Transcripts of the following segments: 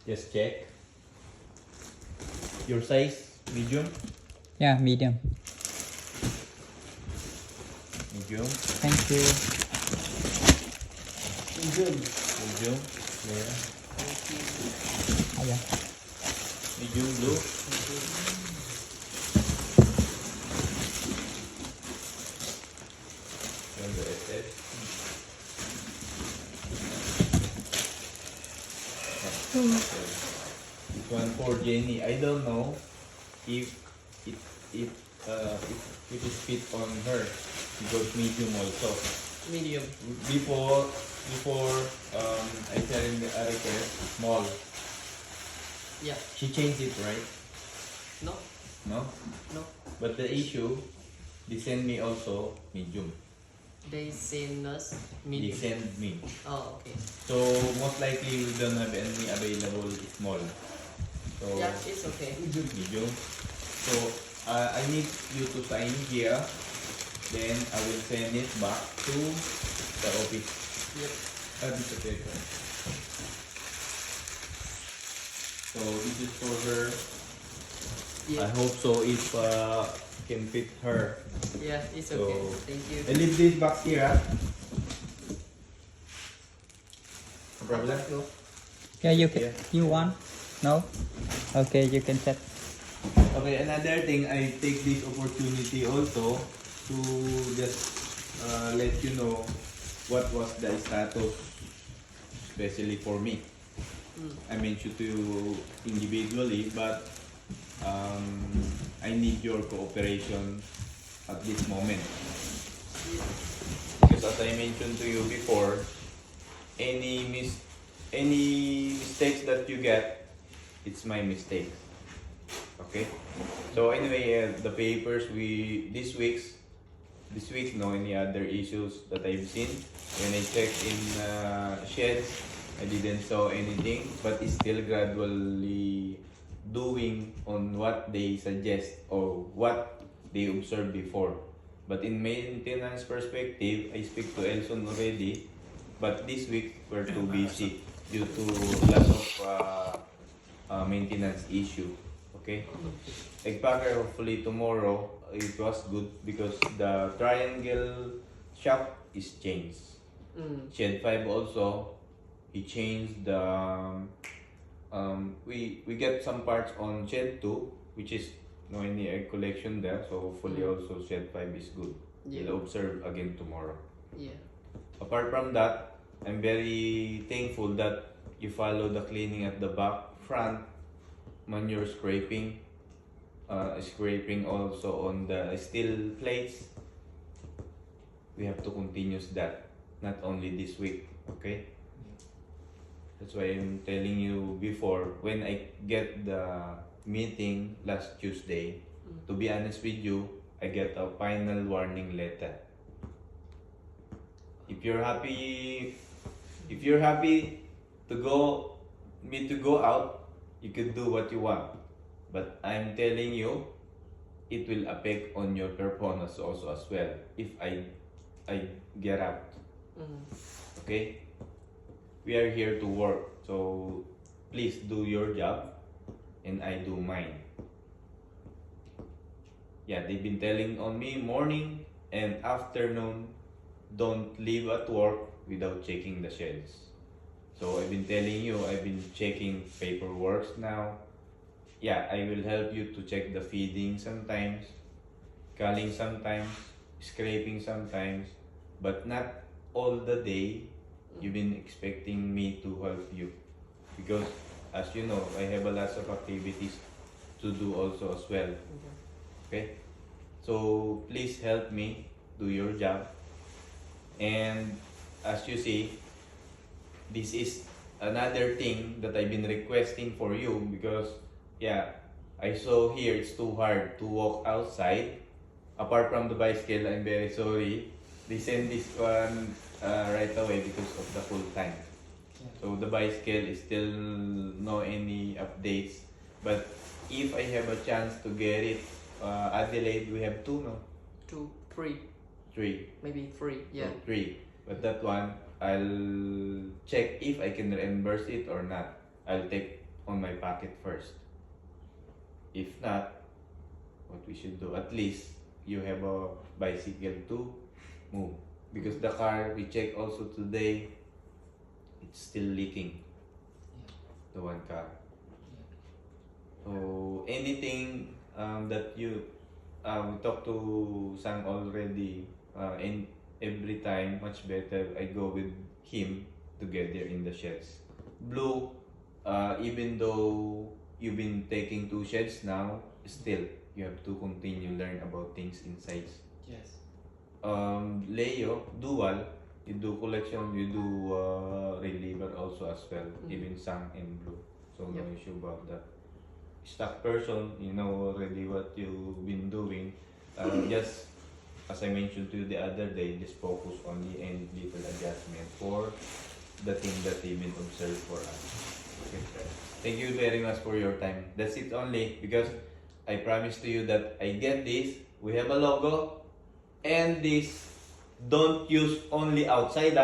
Just check. Your size, medium? Yeah, medium. Medium. Thank you. Medium. Medium. Yeah. Ayan. Medium blue. And the SS. This one for Jenny. I don't know if it if it fit on her because medium also. Medium. Before I tell him the request small. Yeah. She changed it, right? No. No? No. But the issue, they send me also medium. They send us They medium. send me. Oh, okay. So most likely we don't have any available small. So Yeah, it's okay. medium. So I need you to sign here. Then I will send it back to the office. Yep. This is paper. So this is for her. I Yeah. hope so if can fit her. Yeah, it's So- okay. Thank you. I leave this box here. No problem? No. Yeah, you can. Yeah. You want? No? Okay, you can set. Okay, another thing, I take this opportunity also to just let you know what was the status, especially for me. I mentioned to you individually, but I need your cooperation at this moment. Because as I mentioned to you before, any mistakes that you get, it's my mistake. Okay. So anyway, the papers this week no any other issues that I've seen. When I checked in sheds, I didn't saw anything, but it's still gradually doing on what they suggest or what they observed before. But in maintenance perspective, I speak to Elson already, but this week we're too busy due to lots of maintenance issue. Okay? Egg-packer, hopefully tomorrow, it was good because the triangle shaft is changed. Shed 5 also, he changed the, we get some parts on shed 2, which is no any egg collection there, so hopefully also shed 5 is good. Yeah. We'll observe again tomorrow. Yeah. Apart from that, I'm very thankful that you follow the cleaning at the back, front, manure scraping, scraping also on the steel plates. We have to continue that, not only this week, okay? That's why I'm telling you before, when I get the meeting last Tuesday, to be honest with you, I get a final warning letter. If you're happy to go out, you can do what you want. But I'm telling you, it will affect on your performance also as well if I get out. Okay? We are here to work, so please do your job and I do mine. Yeah, they've been telling on me morning and afternoon, don't leave at work without checking the shelves. So I've been telling you, I've been checking paperwork now. Yeah, I will help you to check the feeding sometimes, culling sometimes, scraping sometimes, but not all the day you've been expecting me to help you. Because as you know, I have a lot of activities to do also as well. Okay? So please help me do your job. And as you see, this is another thing that I've been requesting for you because yeah, I saw here it's too hard to walk outside. Apart from the bicycle, I'm very sorry. They send this one right away because of the full time. So the bicycle is still no any updates. But if I have a chance to get it, Adelaide, we have 2, no? 2, 3, 3. maybe 3. Yeah. So 3. But that one, I'll check if I can reimburse it or not. I'll take on my pocket first. If not, what we should do, at least you have a bicycle to move. Because the car we check also today, it's still leaking. The one car. So anything that you we talked to Sang already, and every time much better I go with him together in the sheds. Blue, even though you've been taking 2 sheds now, still you have to continue learn about things inside. Yes. Leo, dual, you do collection, you do reliever also as well, even Sang and Blue. So no Yep. issue about that. Stock person, you know already what you've been doing. Just as I mentioned to you the other day, just focus on the end little adjustment for the thing that they've been observed for us. Okay. Thank you very much for your time. That's it only because I promised to you that I get this. We have a logo and this don't use only outside.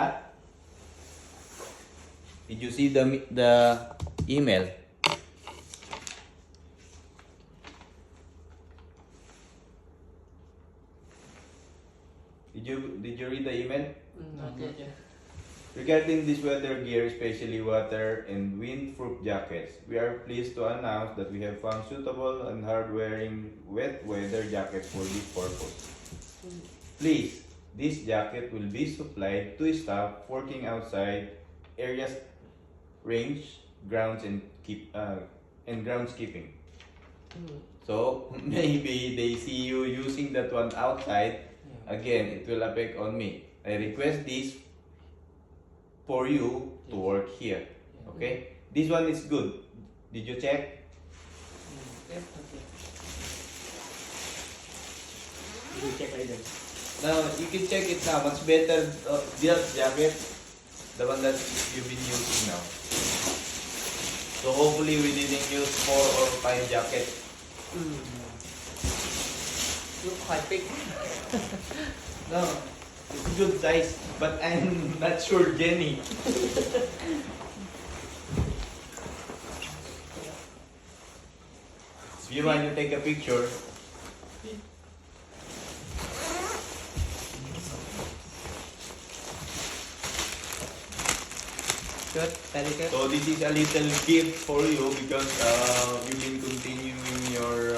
Did you see the email? Did you read the email? Not yet. Yeah. Regarding this weather gear, especially water and windproof jackets, we are pleased to announce that we have found suitable and hard-wearing wet weather jackets for this purpose. Please, this jacket will be supplied to staff working outside areas, range, grounds, and groundskeeping. So maybe they see you using that one outside. Again, it will affect on me. I request this for you to work here. Okay? This one is good. Did you check? Yep. Okay. You check later. Now, you can check it now. Much better this jacket, the one that you've been using now. So hopefully we didn't use 4 or 5 jackets. Look quite big. No, it's good size, but I'm not sure Jenny. If you want to take a picture, Good. Very good. so this is a little gift for you because you've been continuing your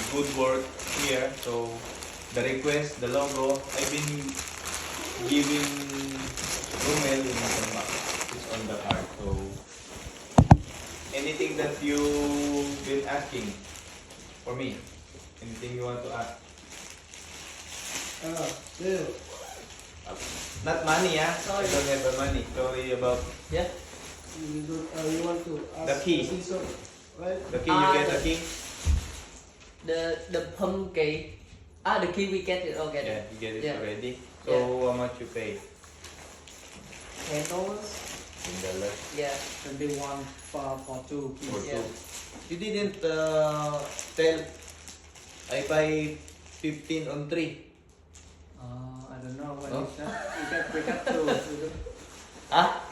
good work here. So the request, the logo, I've been giving Romel in it's on the card. So anything that you've been asking for me, anything you want to ask? Yeah. Not money, ah. Sorry. I don't have the money. Sorry about Yeah. You want to ask The key. Season, right? the key. You get the key. The pump key. The key we get it already. Yeah, you get it Yeah. already. So how much you pay? $10. $10 Yeah. 21 for 2 keys. for Yeah. 2. You didn't tell I buy 15 on 3. I don't know what Oh. is that. We got to. Ah?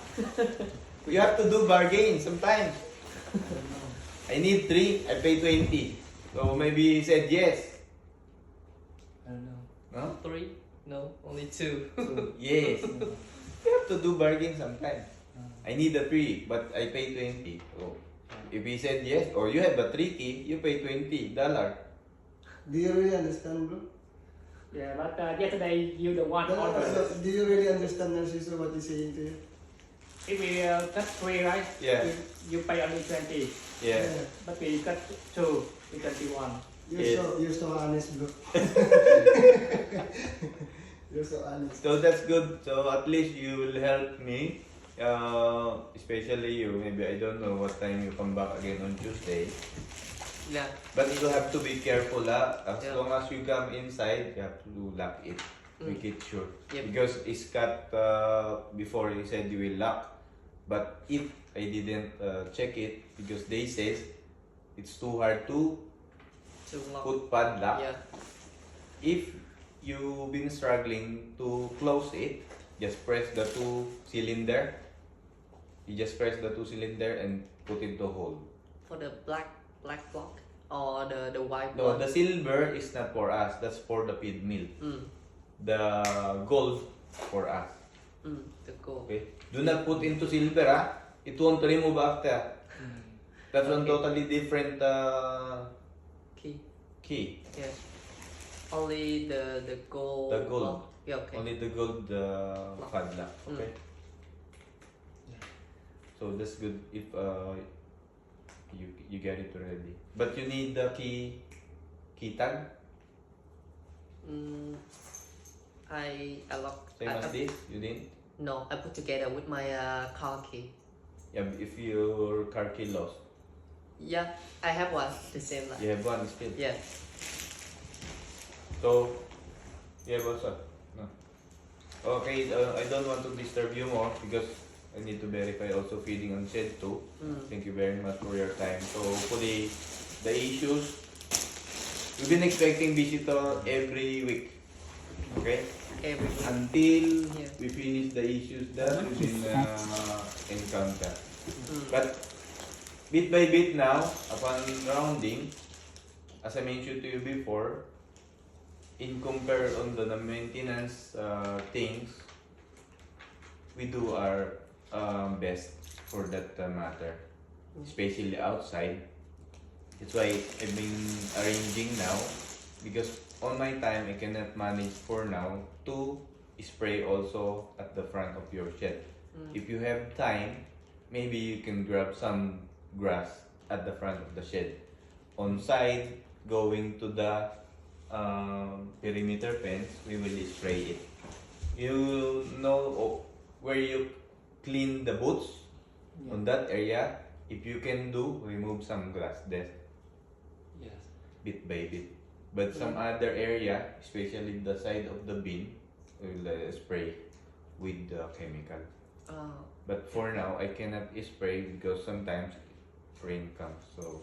You have to do bargain sometimes. I don't know. I need 3, I pay 20. So maybe he said yes. I don't know. No? 3? No, only 2. So, Yes. You have to do bargain sometimes. uh, I need a 3, but I pay 20. So if he said yes, or you have a 3 key, you pay $20. Do you really understand, bro? yeah, but yesterday you the one order. Do you really understand, Narciso, what he's saying to you? If we got 3, right? Yeah. You pay only 20. Yeah. But we got 2, we got 21. Yes. You're so honest, bro. You're so honest. So that's good. So at least you will help me. Especially you. Maybe I don't know what time you come back again on Tuesday. Yeah. But you have to be careful, As Yeah. long as you come inside, you have to lock it. Make it sure. Yep. Because Scott before he said you will lock. But if I didn't check it, because they says it's too hard to Too long. put padlock. Yeah. If you've been struggling to close it, just press the 2 cylinder You just press the 2-cylinder and put it to hold. For the black block or the white No, one? the silver is not for us. That's for the feed mill. The gold for us. The gold. Okay. Do not put into silver, ah. It won't remove after. That's one Okay. totally different Key. key. Yeah. Only the gold. The gold. block? Yeah. Okay. Only the gold padlock. Okay. So that's good if you get it already. But you need the key tag. I lock. Same as this. You didn't. No, I put together with my car key. Yeah. If your car key lost, Yeah, I have one. The same like. you have one still. Yeah. So, yeah, what's up? No. Okay, I don't want to disturb you more because I need to verify also feeding on shed too. Thank you very much for your time. So, hopefully, the issues, we've been expecting visitor every week. Okay? Every Until Yeah. we finish the issues that we've been encounter. But, bit by bit now, upon rounding, as I mentioned to you before, in compare on the maintenance things, we do our best for that matter, especially outside. That's why I've been arranging now because on my time I cannot manage for now to spray also at the front of your shed. If you have time, maybe you can grab some grass at the front of the shed. On side, going to the perimeter fence, we will spray it. You know where you clean the boots on that area. If you can do, remove some grass there Yes. bit by bit. But some other area, especially the side of the bin, we will spray with the chemical. But for now, I cannot spray because sometimes rain comes. So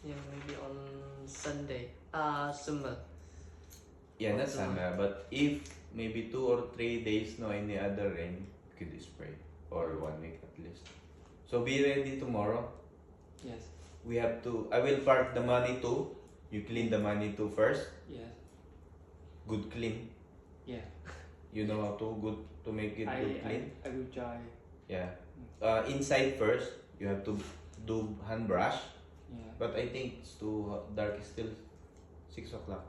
Yeah, maybe on Sunday. Summer. yeah, not summer. But if maybe 2 or 3 days no any other rain, you could spray or 1 week at least. So be ready tomorrow. Yes. We have to. I will park the money too. You clean the money too first. Yes. Good clean. Yeah. You know how to make it good clean. I will try. Yeah. Inside first, you have to do hand brush. Yeah. But I think it's too dark. It's still 6 o'clock.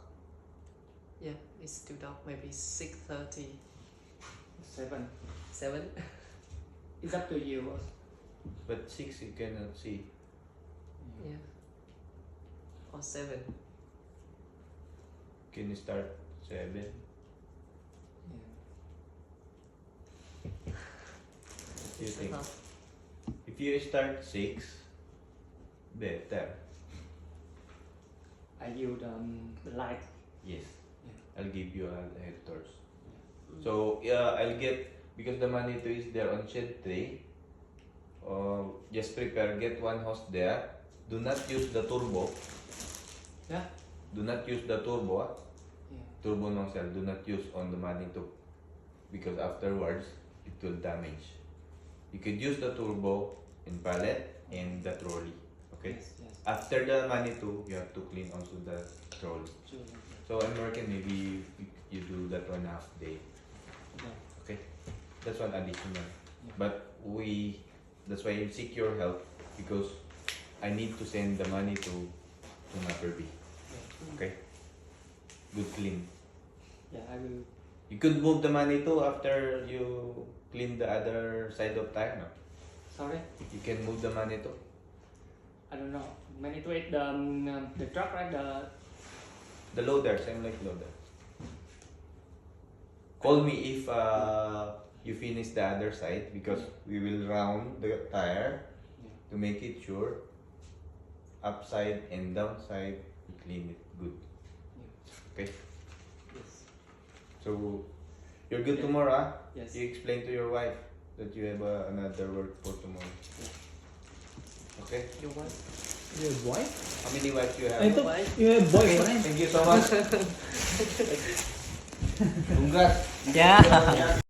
Yeah, it's still dark. Maybe 6:30, 7. 7. It's up to you, boss. But 6 you cannot see. Yeah. Or 7. Can you start 7? Yeah. What do you think? Uh-huh. If you start 6, better. I use the light. Yes. Yeah. I'll give you a head torch. So I'll get, because the manito is there on shed 3. Just prepare, get 1 hose there. Do not use the turbo. Yeah. Do not use the turbo. Yeah. Turbo nozzle. Do not use on the manito because afterwards it will damage. You could use the turbo in pallet and the trolley. Okay. Yes. Yes. After the manito, you have to clean also the trolley. Sure. So I'm working maybe you do that 1.5 day. Yeah. Okay. That's one additional. Yeah. But that's why I seek your help because I need to send the money to Naperby. Yeah. Okay. Good clean. Yeah. I will. You could move the money too after you clean the other side of tire, no? Sorry. You can move the money too. I don't know. Many to it the truck, right? The loader, same like loader. Call me if you finish the other side because we will round the tire to make it sure. Upside and downside, we clean it good. Okay? Yes. So, you're good Yeah. tomorrow, ah? Yes. You explain to your wife that you have another work for tomorrow. Okay? Your wife? Your boy? How many wives you have? I thought you have boyfriend. Thank you so much. Congrats. Yeah.